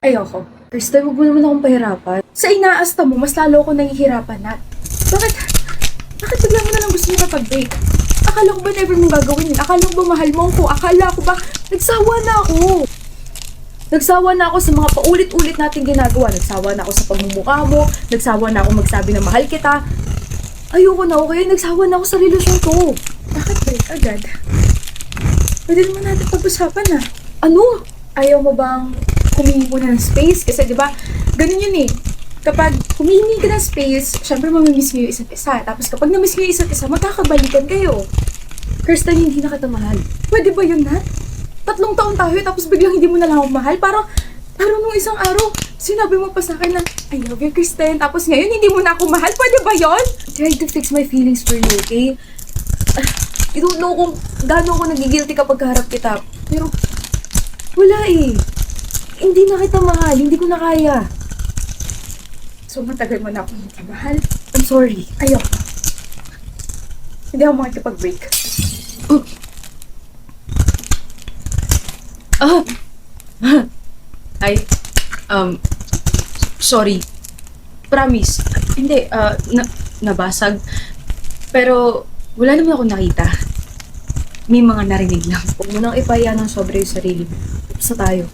Ayoko. First time, huwag mo naman akong pahirapan. Sa inaasta mo, mas lalo ako nahihirapan na. Bakit? Bakit bigla mo na lang gusto mo kapag-break? Akala ko ba never mong gagawin yun? Akala ko ba mahal mo ako? Akala ko ba nagsawa na ako? Nagsawa na ako sa mga paulit-ulit nating ginagawa. Nagsawa na ako sa pagmumukha mo. Nagsawa na ako magsabi na mahal kita. Ayoko na ako kaya nagsawa na ako sa relasyon ko. Bakit break agad? Pwede naman natin pag-usapan na. Ano? Ayaw mo bang humingi mo ng space? Kasi di ba ganun yun eh. Kapag humihingi ka ng space, syempre mamimiss mo yung isa't isa. Tapos kapag namiss mo yung isa't isa, magkakabalikan kayo. Kirsten, hindi na kita mahal. Pwede ba yun, Nat? 3 taon tayo, tapos biglang hindi mo na lang ako mahal. Parang nung isang araw, sinabi mo pa sa akin na, I love you, Kirsten. Tapos ngayon, hindi mo na ako mahal. Pwede ba yun? Try to fix my feelings for you, okay? I don't know kung gaano ako nagigilty kapag harap kita. Pero, wala eh. Hindi na kita mahal. Hindi ko na kaya. So, matagal mo na akong hindi mahal. I'm sorry. Ayoko. Hindi ako makikipag-break. Ay, sorry. Promise. Hindi, nabasag. Pero, wala naman ako nakita. May mga narinig lang. Huwag mo nang ipaya ng sobra yung sarili mo. Tapos na tayo.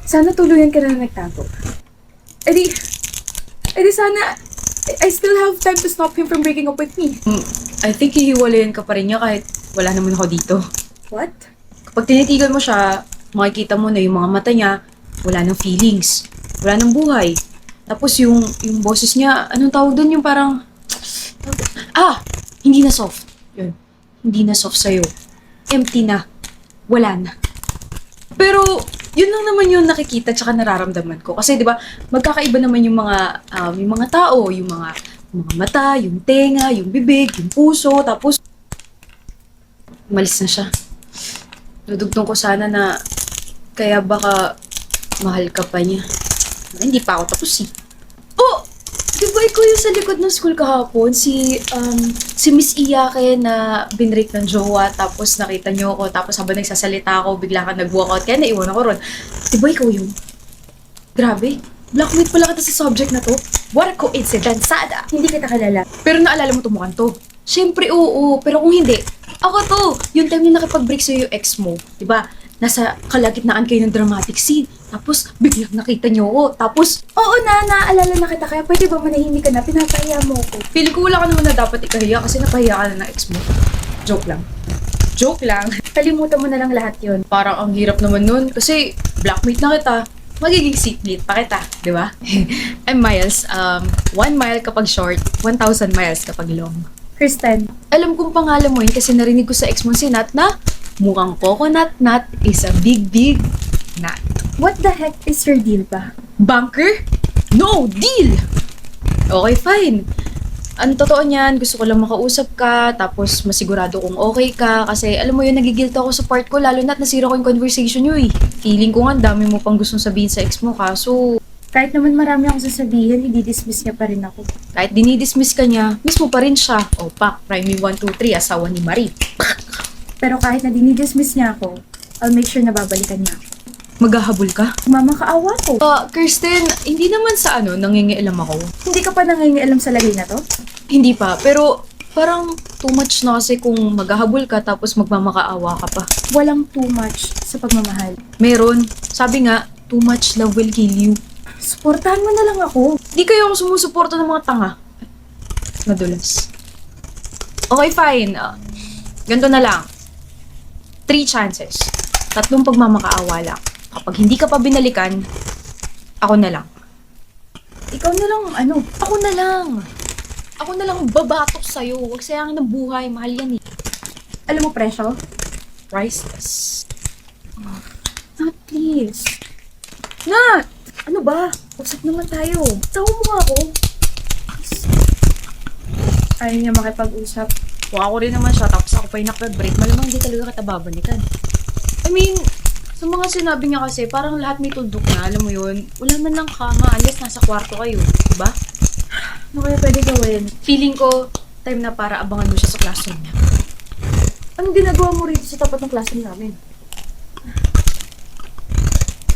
Sana tuluyan ka na nagtago. Edi sana, I still have time to stop him from breaking up with me. I think hihiwalayan ka pa rin niya kahit wala naman ako dito. What? Kapag tinitigan mo siya, makikita mo na yung mga mata niya, wala nang feelings, wala nang buhay. Tapos yung boses niya, anong tawag doon? Yung parang, hindi na soft. Yun. Hindi na soft sa'yo. Empty na. Wala na. Pero, yun lang naman yung nakikita tsaka nararamdaman ko. Kasi, di ba, magkakaiba naman yung mga tao, yung mga mata, yung tenga, yung bibig, yung puso, tapos, umalis na siya. Dudugtong ko sana na, kaya baka, mahal ka pa niya. Hindi pa ako tapos eh. Oh! Di ba ikaw yung sa likod ng school kahapon? Si Miss Iyake na binrake ng jowa, tapos nakita niyo ako, tapos habang nagsasalita ako, bigla ka nag-walkout, kaya naiwan ako ron. Di ba ikaw yun? Grabe, blackmate pala kita sa subject na to. What a coincidence, Sada! Hindi kita kilala. Pero naalala mo tumukan to? Siyempre oo, pero kung hindi, ako to! Yung time na nakipag-break sa'yo yung ex mo, di ba? Nasa kalagitnaan kayo ng dramatic scene. Tapos, biglang nakita niyo ako. Tapos, Oo na, naaalala na kita. Kaya pwede ba manahimik ka na? Pinapahiya mo ko. feeling ko wala ka naman na dapat ikahiya kasi napahiya ka na ng ex mo. Joke lang. Joke lang. Kalimutan mo na lang lahat yun. Parang ang hirap naman nun kasi blackmate na kita. Magiging seatmate pa kita, di ba? I'm Miles. 1 mile kapag short, 1,000 miles kapag long. Kristen, Alam kong pangalan mo yun kasi narinig ko sa ex mo si Nat na mukhang coconut nut is a big, big nut. what the heck is your deal ba? Bunker? No! Deal! Okay, fine. Ang totoo niyan, gusto ko lang makausap ka, tapos masigurado kung okay ka, kasi alam mo yun, nagigilta ako sa part ko, lalo na't nasira ko yung conversation nyo eh. Feeling ko nga, ang dami mo pang gustong sabihin sa ex mo, kaso Kahit naman marami akong sasabihin, i-dismiss niya pa rin ako. kahit dinidismiss ka niya, mismo pa rin siya. O pak, rhyming 1, 2, 3, asawa ni Marie. Pero kahit na dinidismiss niya ako, I'll make sure na babalikan niya ako. Maghahabol ka? Mama, kaawa ko. Kirsten, hindi naman sa nangingialam ako. Hindi ka pa nangingialam sa lagay na to? Hindi pa, pero parang too much na kasi kung maghahabol ka tapos magmamakaawa ka pa. Walang too much sa pagmamahal. Meron. Sabi nga, too much love will kill you. Suportahan mo na lang ako. Di kayo ako sumusuporta ng mga tanga. Madulas. Okay, fine. Ganito na lang. 3 chances. 3 pagmamakaawa lang. Kapag hindi ka pa binalikan, ako na lang. Ikaw na lang, Ako na lang. Ako na lang babatok sa'yo. Huwag sayangin ng buhay. Mahal yan eh. alam mo presyo? Priceless. Nat, please. Nat! Ano ba? Usap naman tayo. Tawa mo nga ako. Ayaw niya makipag-usap. Kung ako rin naman siya, tapos ako pa yung nakapag-break, malamang hindi talaga kita babalikan. I mean, sa mga sinabi niya kasi, parang lahat may tuldok na, alam mo yun. Wala man lang kama, alas nasa kwarto kayo, diba? Ano kaya pwede gawin? Feeling ko, time na para abangan mo siya sa classroom niya. Anong ginagawa mo rito sa tapat ng classroom namin?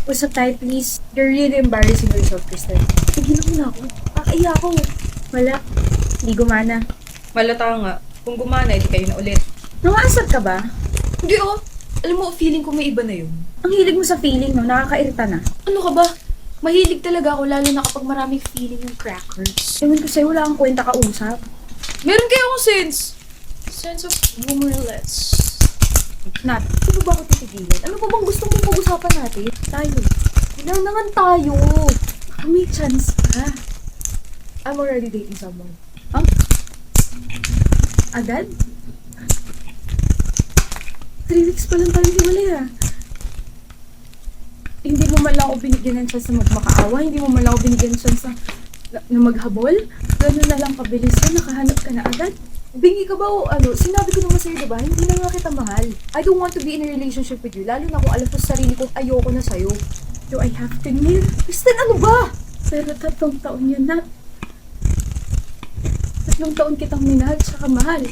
Usap tayo, please. You're really embarrassing yourself, Kristen. Tigilan mo na ako. Kakaiya ako. Wala. Hindi gumana. Malata nga. Kung gumana, edi kayo na ulit. Nangaasar ka ba? Hindi oh. Alam mo, feeling ko may iba na yun. Ang hilig mo sa feeling, no? Nakakairita na. Ano ka ba? Mahilig talaga ako, lalo na kapag maraming feeling yung crackers. Ewan ko sa'yo, wala kang kwenta kausap. Meron kayo akong sense. Sense of humorless. Nat, ano ba ako titigilan? Ano pa bang gusto mong pag-usapan natin? Tayo. Wala naman tayo. May chance ka. I'm already dating someone. Huh? Agad? 3 weeks pa lang tayo hiwalay ha. Hindi mo man lang ako binigyan ng chance na magmakaawa. Hindi mo man lang ako binigyan ng chance na maghabol. Ganun na lang kabilis yan. Nakahanap ka na agad. Bingi ka ba o ano? Sinabi ko naman sa'yo, diba? Hindi na nga kita mahal. I don't want to be in a relationship with you. Lalo na kung alam ko sa sarili ko, ayoko na sa'yo. Do I have to live? Kristen, ano ba? Pero 3 taon yun na. 3 taon kitang minahal tsaka mahal.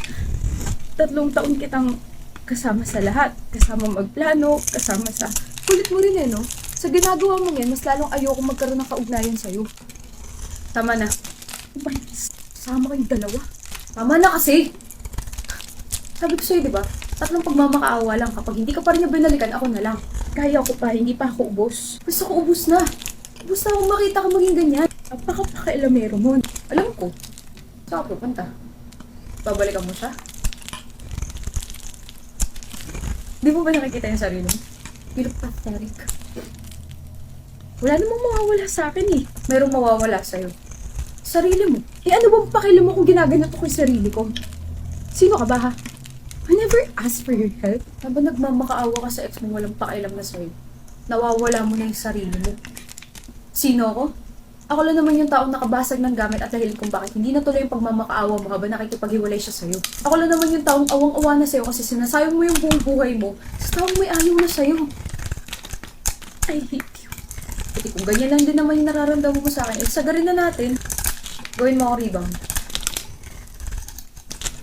3 taon kitang kasama sa lahat. Kasama magplano, kasama sa... Kulit mo rin no? Sa ginagawa mo yan, mas lalong ayoko magkaroon ng kaugnayan sa'yo. Tama na. Sama kayong dalawa. Tama na kasi. Sabi ko sa'yo, di ba? 3 pagmamakaawa lang. Kapag hindi ka pa rin niya binalikan, ako na lang. Kaya ko pa, hindi pa ako ubos. Gusto ko ubos na. Ubos na akong makita ka maging ganyan. Napaka-pakailamero mo. Alam ko. Saan ka pupunta? Babalikan mo siya? Di mo ba nakikita yung sarili mo? You look pathetic. Wala namang mawawala sa akin eh. Merong mawawala sa'yo. Sarili mo. Eh ano bang pakialam mo kung ginaganito ko yung sarili ko? Sino ka ba ha? I never asked for your help. Habang nagmamakaawa ka sa ex mo, walang pakialam na sa'yo. Nawawala mo na yung sarili mo. Sino ako? Ako lang naman yung taong nakabasag ng gamit at dahil kung bakit hindi natuloy yung pagmamakaawa mo habang nakikipaghiwalay siya sa'yo. Ako lang naman yung taong awang-awa na sa'yo kasi sinasayang mo yung buong buhay mo sa taong may ayaw na sa'yo. I hate you. Kasi kung ganyan lang din naman yung nararamdaman mo sa akin, eh sagarin na natin. Gawin mo ako rebound.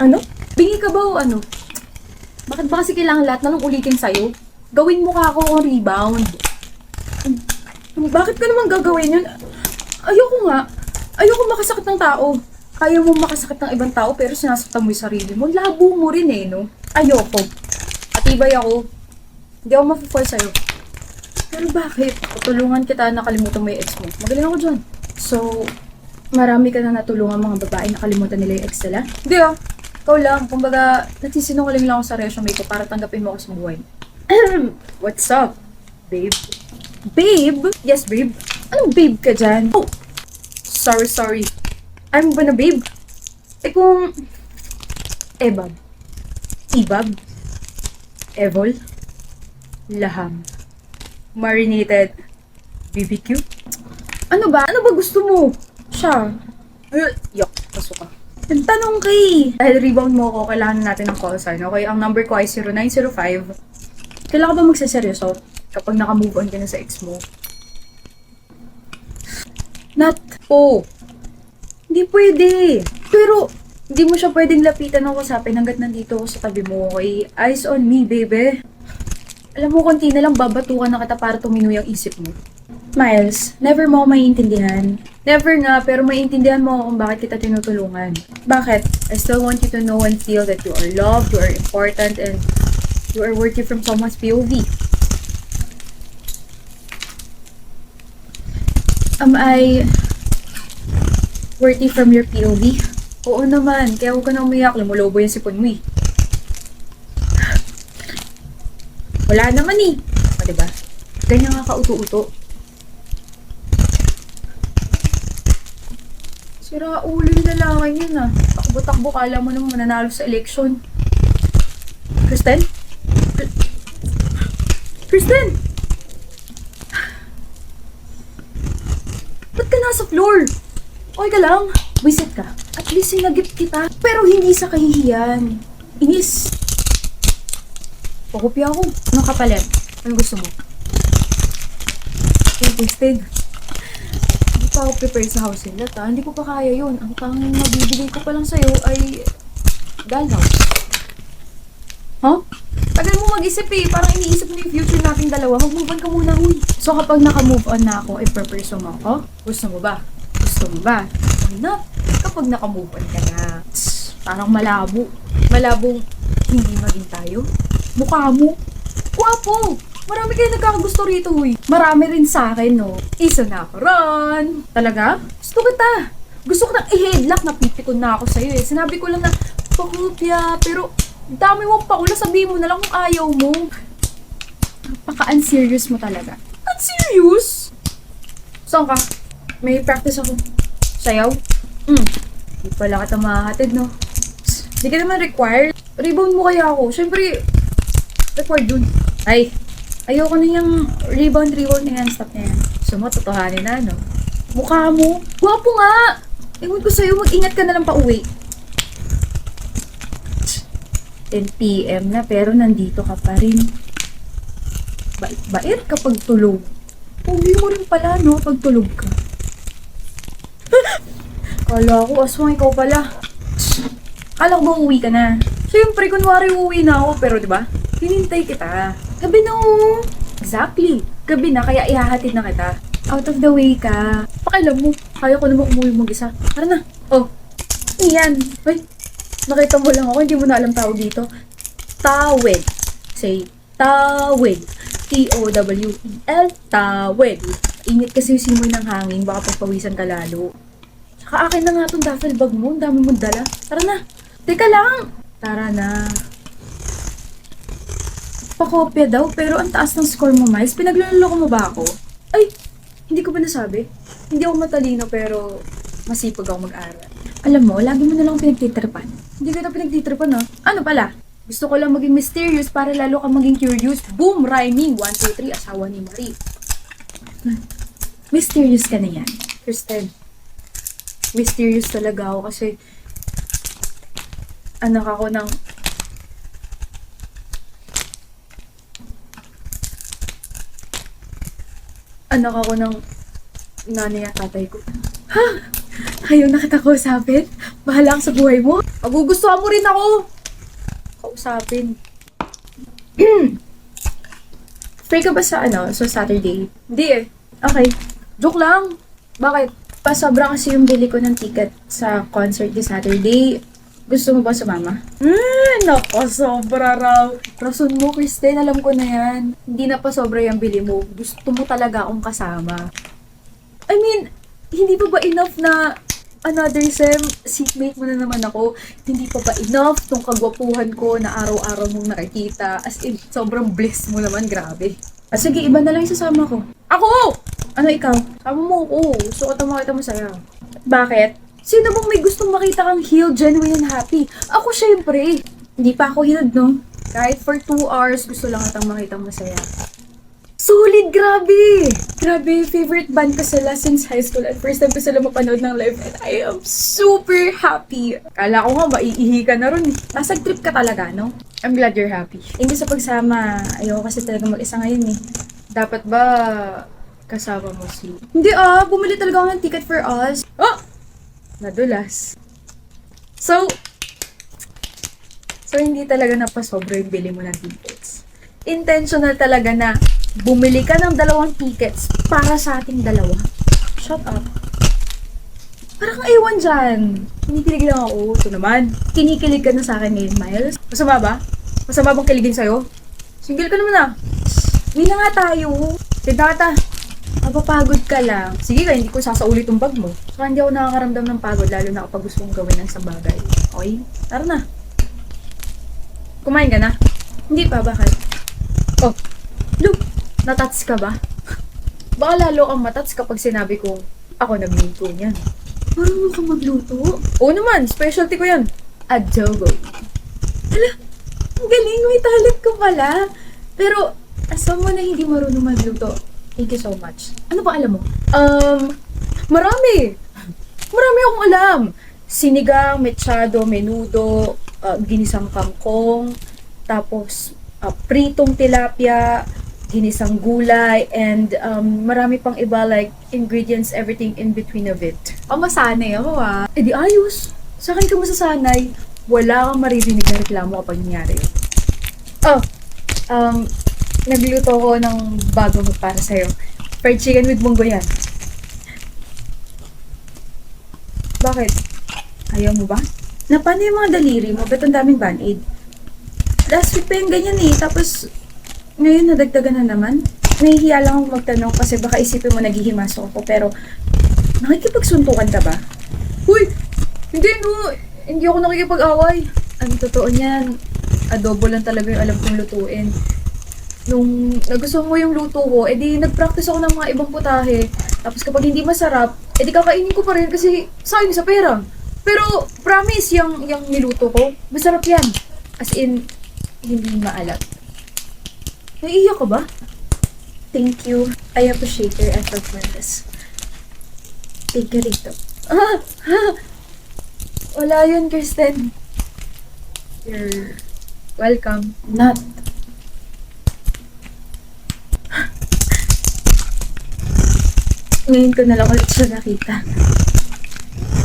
Ano? Bingi ka ba o ano? Bakit ba kasi kailangan lahat na nang ulitin sa'yo? Gawin mo ka ako ang rebound. Bakit ka naman gagawin yun? Ayoko nga. Ayoko makasakit ng tao. Ayaw mo makasakit ng ibang tao pero sinasaktan mo yung sarili mo. Labo mo rin eh, no? Ayoko. Atibay ako. Hindi ako mafe-fall sa'yo. Pero bakit? Tutulungan kita nakalimutan mo yung ex mo. Magaling ako dyan. So, marami ka na natulungan mga babae nakalimutan nila yung ex nila? Hindi ah. Ikaw lang. Kumbaga, nagsisinungaling lang ako sa resume ko para tanggapin mo ako sa buhay. What's up, babe? Babe? Yes, babe. Anong babe ka dyan? Oh, sorry. I'm ba na babe? Eh kung... Ebab. Ibab. Evol. Laham. Marinated. BBQ. Ano ba? Ano ba gusto mo? Siya. Yok. Pasok ka. Tanong kay. Dahil rebound mo ako, kailangan natin ng call sign. Okay? Ang number ko ay 0905. Kailangan ba magsaseryoso kapag naka-move on ka na sa ex mo? Nat. Oh. Hindi pwede. Pero, hindi mo siya pwedeng lapitan ng usapin hanggat nandito ako sa tabi mo, okay? Eyes on me, baby. Alam mo, konti na lang babatukan na kita para tuminoy ang isip mo. Miles, never mo ako maiintindihan. Never nga, pero maiintindihan mo ako kung bakit kita tinutulungan. Bakit? I still want you to know and feel that you are loved, you are important, and you are worthy from someone's POV. Am I worthy from your POV? Oo naman, kaya huwag ka na umiyak, lumulobo yung sipon mo eh. Wala naman eh. O diba? Ganyan nga ka-uto-uto. Sira ulo yung lalaki yun ah. Takbo-takbo, kala mo naman mananalo sa election. Kristen? Kristen! Ba't ka nasa floor? Okay ka lang? Visit ka. At least sinagip kita. Pero hindi sa kahihiyan. Inis. Pakopya ako. Anong kapalit? Ano gusto mo? Okay, Kristen. Hindi pa ako prepared sa house nila, ta. Hindi ko pa kaya yun. Ang tanging mabibigay ko pa lang sa'yo ay dollhouse. Huh? Tagal mo mag-isip eh. Parang iniisip mo yung future nating dalawa. Mag-move on ka muna, huy. So kapag naka-move on na ako, i-pursue mo ako? Gusto mo ba? Gusto mo ba? Why not? Kapag naka-move on ka na, parang malabo. Malabong hindi maging tayo. Mukha mo. Wapo! Marami kayo nagkakagusto rito, huy. Marami rin sa akin, no? Isa na ako ron. Talaga? Gusto kita. Gusto ko nang i-headlock, napipikon na ako sa'yo eh. Sinabi ko lang na, pakopya, pero dami mong paula, sabihin mo na lang kung ayaw mo. Napaka-unserious mo talaga. Unserious? Saan ka? May practice ako. Sayaw? Di pala kita mahahatid, no? Di ka naman required. Rebound mo kaya ako. Siyempre, required dun. Ay, ayoko na yung rebound na yan. Stop na yan. So, matotohanin na, no? Mukha mo. Gwapo nga! Ewan ko sa'yo, mag-ingat ka na lang pa-uwi. 10 PM na, pero nandito ka pa rin. Bait kapag tulog. Uwi mo rin pala, no? Pag tulog ka. Kala ko, aswang ikaw pala. Kala ko ba uwi ka na? Siyempre, kunwari uwi na ako, pero diba? Hinintay kita. Gabi na oh. Exactly. Gabi na, kaya ihahatid na kita. Out of the way ka. Pakialam mo, kaya ko naman umuwi mag-isa. Tara na. Oh, iyan. Ay, nakita mo lang ako, hindi mo na alam tawag dito. Tawid. Say, tawid. T-O-W-E-L. Tawid. Init kasi yung simoy ng hangin, baka pagpawisan ka lalo. Tsaka akin na nga itong duffel bag mo, ang dami mong dala. Tara na. Teka lang. Tara na. Pakopya daw, pero ang taas ng score mo, Miles. Pinagluloko mo ba ako? Ay, hindi ko ba nasabi? Hindi ako matalino, pero masipag ako mag-aral. Alam mo, lagi mo na lang pinagtitripan. Hindi ko na pinagtitripan, no? Ano pala? Gusto ko lang maging mysterious para lalo ka maging curious. Boom! Rhyming! 1, 2, 3, asawa ni Marie. Mysterious ka na yan. Kristen, mysterious talaga ako kasi anak ako ng nanay at tatay ko. Ha? Ayaw na kita kausapin? Bahala ka sa buhay mo? Magugustuhan mo rin ako! Kausapin. Free ka ba sa sa Saturday? Hindi eh. Okay. Joke lang. Bakit? Pasobra kasi yung bili ko ng ticket sa concert ni Saturday. Gusto mo ba sumama? Nako, sobra raw. Rason mo, Kristen, alam ko na yan. Hindi na pa sobra yung bili mo. Gusto mo talaga akong kasama. I mean, hindi pa ba enough na another sem, seatmate mo na naman ako? Hindi pa ba enough tong kagwapuhan ko na araw-araw mong nakikita? As in, sobrang bliss mo naman, grabe. Sige, iba na lang yung sasama ko. Ako! Ano ikaw? Sama mo ako. Gusto ko makita mo saya. Bakit? Sino bang may gustong makita kang healed, genuine, and happy? Ako syempre. Hindi pa ako healed, no? Kahit for 2 hours, gusto lang kitang makita masaya. Solid, grabe! Grabe, favorite band ko sila since high school at first time ko sila mapanood ng live and I am super happy. Kala ko nga, maiihi ka na ron eh. Nasag trip ka talaga, no? I'm glad you're happy. Hindi sa pagsama, ayoko kasi talaga mag-isa ngayon eh. Dapat ba kasama mo si... Hindi bumili talaga ako ng ticket for us. Oh! Nadulas. So, hindi talaga napasobra yung bili mo ng tickets. Intentional talaga na bumili ka ng 2 tickets para sa ating dalawa. Shut up. Parang ewan dyan. Kinikilig lang ako. Ito naman. Kinikilig ka na sa akin ngayon, Miles. Masama ba? Masama bang kiligin sa'yo? Single ka naman ah. Hindi na nga tayo. Tidata. Mapapagod ka lang. Sige ka, hindi ko sasaulit yung bag mo. Saka hindi ako nakakaramdam ng pagod, lalo na kapag gusto kong gawin ng isang bagay. Okay? Tara na. Kumain ka na? Hindi pa, bakit? Oh, Lu, natats ka ba? Baka lalo kang matats kapag sinabi ko, ako nagluto niyan. Marunong kang magluto? Oo naman, specialty ko yan. Adobo. Hala, ang galing, may talent ko pala. Pero, asam mo na hindi marunong magluto. Thank you so much. Ano ba alam mo? Marami. Marami akong alam. Sinigang, mechado, menudo, ginisang kangkong, tapos pritong tilapia, ginisang gulay, and marami pang iba like ingredients, everything in between of it. Masanay ako Eh di ayos. Sa akin ka masasanay. Wala kang maririnig na reklamo kapag nangyari. Nagluto ko ng bago para sa'yo. Fried chicken with munggo yan. Bakit? Ayaw mo ba? Na paano yung mga daliri mo? Ba't ang daming band-aid? Last week pa yung ganyan eh. Tapos, ngayon nadagdagan na naman. Nahihiya lang akong magtanong kasi baka isipin mo naghihimasok ako. Pero, nakikipagsuntukan ka ba? Uy! Hindi no! Hindi ako nakikipag-away. Ang totoo niyan, adobo lang talaga yung alam kong lutuin. Nung nagustuhan mo yung luto ko, edi nag-practice ako ng mga ibang putahe. Tapos kapag hindi masarap, edi kakainin ko pa rin kasi sayang sa pera. Pero promise, yung niluto ko, masarap yan. As in, hindi maalat. Naiiyak ka ba? Thank you. I appreciate your effort for this. Thank you rito. Wala yun, Kristen. You're welcome. Not. Ngayon ko na lang ulit siya nakita.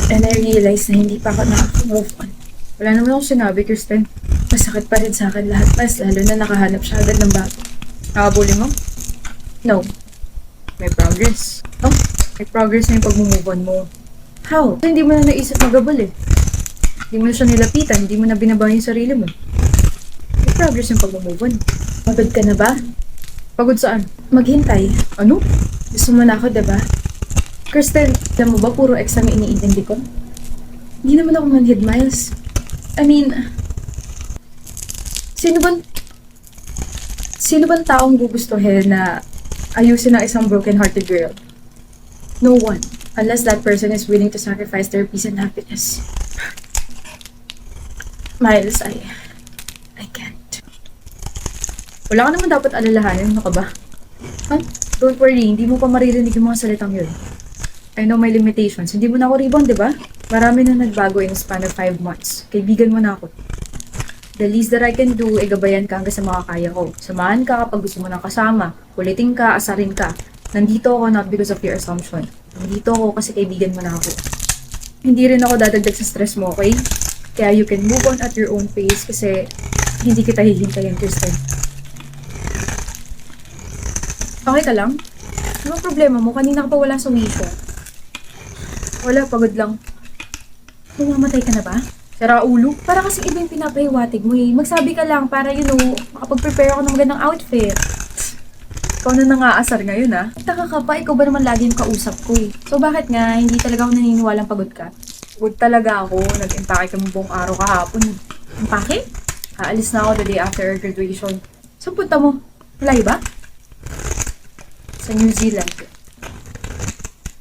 And I realized na hindi pa ako nakaka-move on. Wala naman akong sinabi, Kristen. Masakit pa rin sa akin lahat. Mas lalo na nakahanap siya agad ng bago. Nakabuli mo? No. May progress. Oh, may progress na yung pag-move on mo. How? Hindi mo na naisip magabal eh. Hindi mo na siya nilapitan. Hindi mo na binabago yung sarili mo. May progress yung pag-move on. Pagod ka na ba? Pagod saan? Maghintay. Ano? Gusto mo na ako, diba? Kristen, alam mo ba puro ex ang iniintindi ko? Hindi naman ako manhid, Miles. I mean, sino bang taong gugustuhin na ayusin ang isang broken-hearted girl? No one. Unless that person is willing to sacrifice their peace and happiness. Miles, I can't. Wala ka naman dapat alalahanin, ano ka ba? Huh? Don't worry, hindi mo pa maririnig yung mga salitang yun. I know my limitations. Hindi mo na ako rebound, di ba? Marami na nagbago in a span of 5 months. Kaibigan mo na ako. The least that I can do ay gabayan ka hanggang sa makakaya ko. Samahan ka kapag gusto mo ng kasama. Kulitin ka, asarin ka. Nandito ako not because of your assumption. Nandito ako kasi kaibigan mo na ako. Hindi rin ako dadagdag sa stress mo, okay? Kaya you can move on at your own pace kasi hindi kita hihintayin, Kristen. Okay ka lang? Ano problema mo? Kanina ka pa wala sa wisyo. Wala, pagod lang. Mamamatay ka na ba? Sira ulo? Para kasi iba yung pinapahiwatig mo eh. Magsabi ka lang para makapag-prepare ako ng magandang outfit. Ikaw na nangaasar ngayon ah. Taka ka pa, ikaw ba naman lagi yung kausap ko eh. So bakit nga, hindi talaga ako naniniwalang pagod ka? Pagod talaga ako. Nag-impake ka mo buong araw kahapon. Impake? Aalis na ako the day after our graduation. Saan punta mo? Malay ba? Sa New Zealand.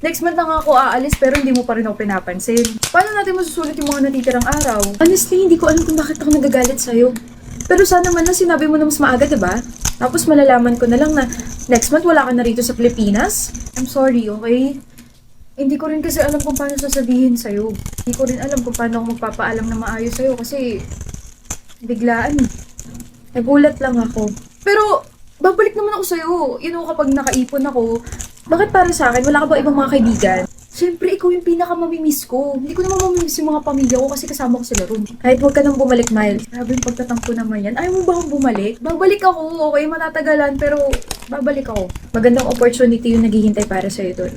Next month na nga ako aalis pero hindi mo pa rin ako pinapansin. Paano natin masusulit yung mga natitirang araw? Honestly, hindi ko alam kung bakit ako nagagalit sa'yo. Pero sana man lang sinabi mo na mas maaga, diba? Tapos malalaman ko na lang na next month wala ka na rito sa Pilipinas. I'm sorry, okay? Hindi ko rin kasi alam kung paano sasabihin sa'yo. Hindi ko rin alam kung paano ako magpapaalam na maayos sa'yo kasi biglaan. Nagulat lang ako. Pero babalik naman ako sa'yo. Kapag nakaipon ako, bakit para sa akin, wala ka ba ibang mga kaibigan? Siyempre, ikaw yung pinaka-mamimiss ko. Hindi ko naman mamimiss yung mga pamilya ko kasi kasama ko sila ron. Kahit huwag ka nang bumalik, Miles. Grabe yung pagtatampo naman yan. Ayaw mo ba akong bumalik? Babalik ako, okay? Matatagalan, pero babalik ako. Magandang opportunity yung naghihintay para sa'yo doon.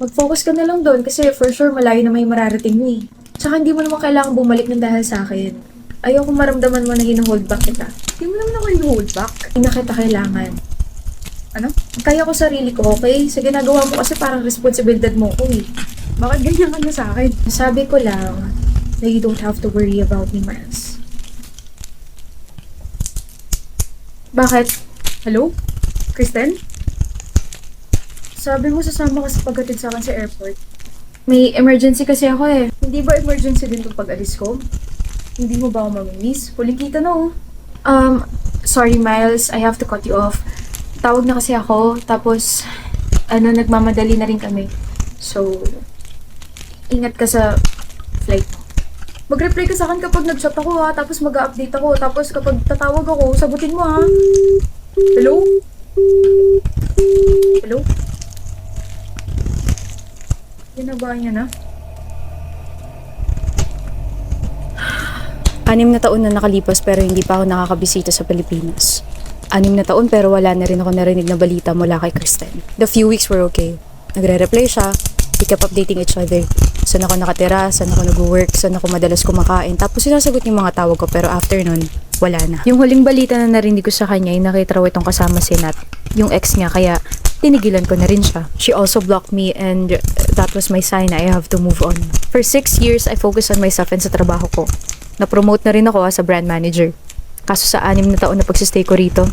Mag-focus ka na lang doon kasi for sure malayo na may mararating mo eh. Tsaka hindi mo naman kailangan bumalik ng dahil sa akin. Ayoko maramdaman mo na hina-hold back kita. Hindi mo naman ako hina-hold back. Hindi na kita kailangan. Ano? Kaya ko sarili ko, okay? Sa ginagawa mo kasi parang responsibilidad mo ko eh. Bakit ganyan ka na sa akin? Sabi ko lang na you don't have to worry about me, Miles. Bakit? Hello? Kristen? Sabi mo sasama ka sa paghatid sa akin sa airport. May emergency kasi ako eh. Hindi ba emergency din itong pag-alis ko? Hindi mo ba ako mamimiss? Huling kita na oh. Sorry Miles, I have to cut you off. Tawag na kasi ako, tapos nagmamadali na rin kami. So, ingat ka sa flight mo. Mag-reply ka sa akin kapag nag-chat ako ha, tapos mag-update ako, tapos kapag tatawag ako, sagutin mo ha. Hello? Hello? Ginaba niya na. 6 na taon na nakalipas pero hindi pa ako nakakabisita sa Pilipinas. 6 na taon pero wala na rin ako narinig na balita mula kay Kristen. The few weeks were okay. Nagre-reply siya, we kept updating each other. Saan ako nakatira, saan ako nag-work, saan ako madalas kumakain. Tapos sinasagot yung mga tawag ko pero after nun, wala na. Yung huling balita na narinig ko sa kanya ay nakita raw itong kasama si Nat, yung ex niya, kaya tinigilan ko na rin siya. She also blocked me and that was my sign na I have to move on. For 6 years, I focused on myself and sa trabaho ko. Na-promote na rin ako as a brand manager. Kaso sa 6 na taon na pagsistay ko rito,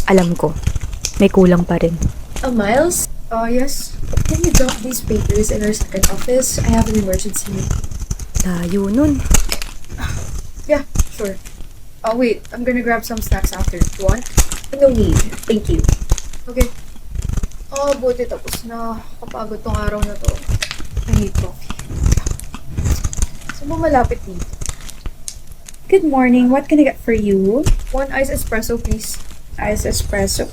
alam ko, may kulang pa rin. Miles? Yes. Can you drop these papers in our second office? I have an emergency. Layo nun. Yeah, sure. Wait. I'm gonna grab some snacks after. You want? No need. Thank you. Okay. Buti tapos na. Kapagod tong araw na to. I need coffee. Saan mo malapit dito? Good morning. What can I get for you? 1 iced espresso, please. Iced espresso.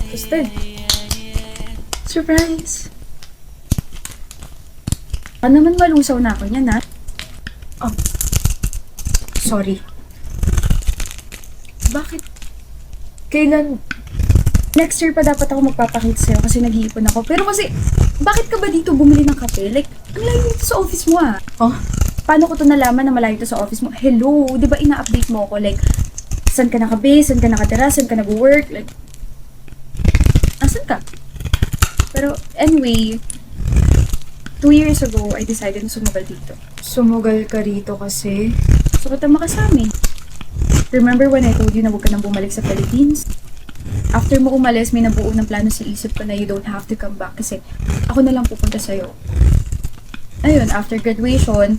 Kristen. Surprise! Naman malusaw na ako niyan, ha? Sorry. Bakit? Kailan? Next year pa dapat ako magpapakita sa'yo kasi nag-iipon ako. Pero kasi, bakit ka ba dito bumili ng kape? Like, ang layo dito sa office mo, ah. Oh? Paano ko to nalaman na malayo dito sa office mo? Hello, di ba ina-update mo ako? Like, saan ka naka-base, saan ka nakatira, saan ka nag-work? Like, asan ka? Pero anyway, 2 years ago, I decided na sumugal dito. Sumugal ka rito kasi... So, kita makasama eh. Remember when I told you na huwag ka nang bumalik sa Philippines? After mo umalis, may nabuo ng plano sa isip ko na you don't have to come back kasi ako na lang pupunta sa'yo. Ayun, after graduation,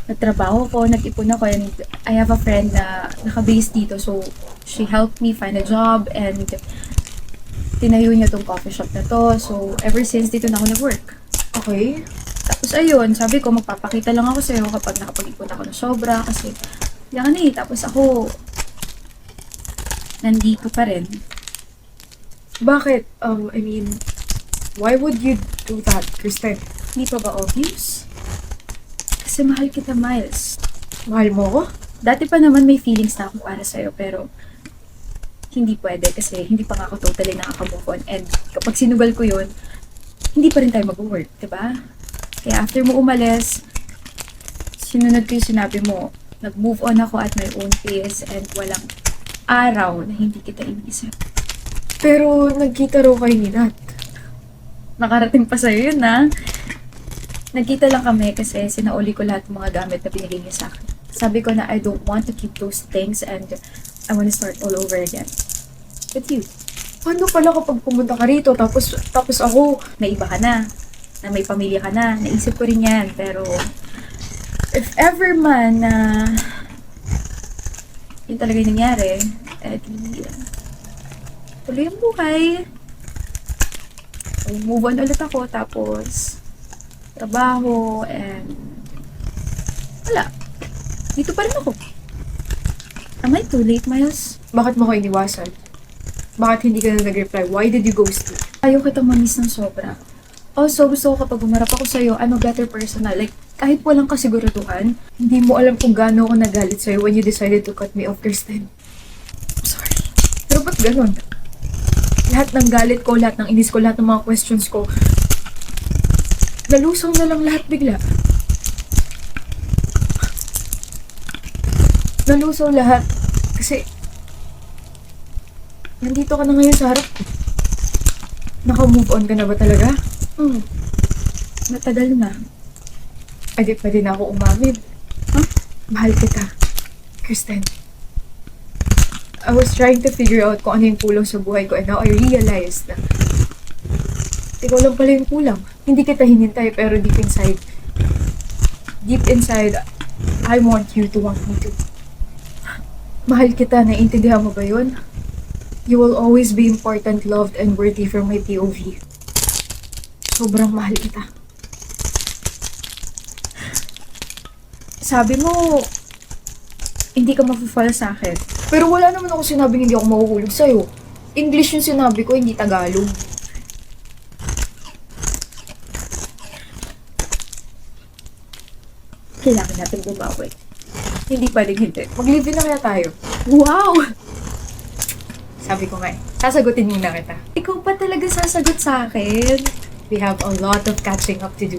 nagtrabaho ko, nag-ipon ako, and I have a friend na naka-base dito, so she helped me find a job and tinayo niya tong coffee shop na to. So, ever since dito na ako nag-work. Okay. Tapos ayun, sabi ko magpapakita lang ako sa'yo kapag nakapag-ipon ako ng sobra kasi yan eh, tapos ako nandito pa rin. Bakit? I mean, why would you do that, Kristen? Hindi pa ba obvious? Kasi mahal kita, Miles. Mahal mo ko? Dati pa naman may feelings na ako para sa'yo pero hindi pwede kasi hindi pa nga ako totally nakaka-move on and kapag sinugal ko yun, hindi pa rin tayo mag-work, diba? Kaya after mo umalis, sinunod ko yung sinabi mo, nag-move on ako at my own pace and walang araw na hindi kita inisip. Pero nagkita raw kayo ni Nat. Nakarating pa sa'yo yun, ha? Nagkita lang kami kasi sinauli ko lahat ng mga gamit na binigay niya sa akin. Sabi ko na I don't want to keep those things and I want to start all over again. With you. Paano pala kapag pumunta ka rito tapos ako? Na iba ka na may pamilya ka na. Naisip ko rin yan. Pero, if ever man na yun talaga yung nangyari, eh di, tuloy ang buhay. So, move on ulit ako. Tapos, trabaho, and wala. Dito pa rin ako. Am I too late, Miles? Bakit mo ko iniwasan? Bakit hindi ka na nag-reply? Why did you ghost me? Ayaw kita mamiss ng sobra. Also, gusto ko kapag umarap ako sa'yo, I'm a better person na. Like, kahit walang kasiguraduhan, Hindi mo alam kung gaano ako nagalit sa'yo when you decided to cut me off, Kristen. I'm sorry. Pero ba't ganun? Lahat ng galit ko, lahat ng inis ko, lahat ng mga questions ko, nalusong na lang lahat bigla. Nalusaw lahat. Kasi, nandito ka na ngayon sa harap ko. Naka-move on ka na ba talaga? Matagal na. Ay, di pwede na ako umamin. Huh? Mahal kita, Kristen. I was trying to figure out kung ano yung kulang sa buhay ko and now I realized na ikaw lang pala yung kulang. Hindi kita hinintay pero deep inside, I want you to want me to. Mahal kita, naiintindihan mo ba yun? You will always be important, loved, and worthy from my POV. Sobrang mahal kita. Sabi mo, Hindi ka mafe-fall sa akin. pero wala naman ako sinabing hindi ako mahuhulog sa'yo. English yung sinabi ko, hindi Tagalog. Kailangan natin bumawi. Hindi pwedeng hindi. Mag-live na kaya tayo. Wow! Sabi ko nga sasagutin muna kita. Ikaw pa talaga sasagot sa akin. We have a lot of catching up to do.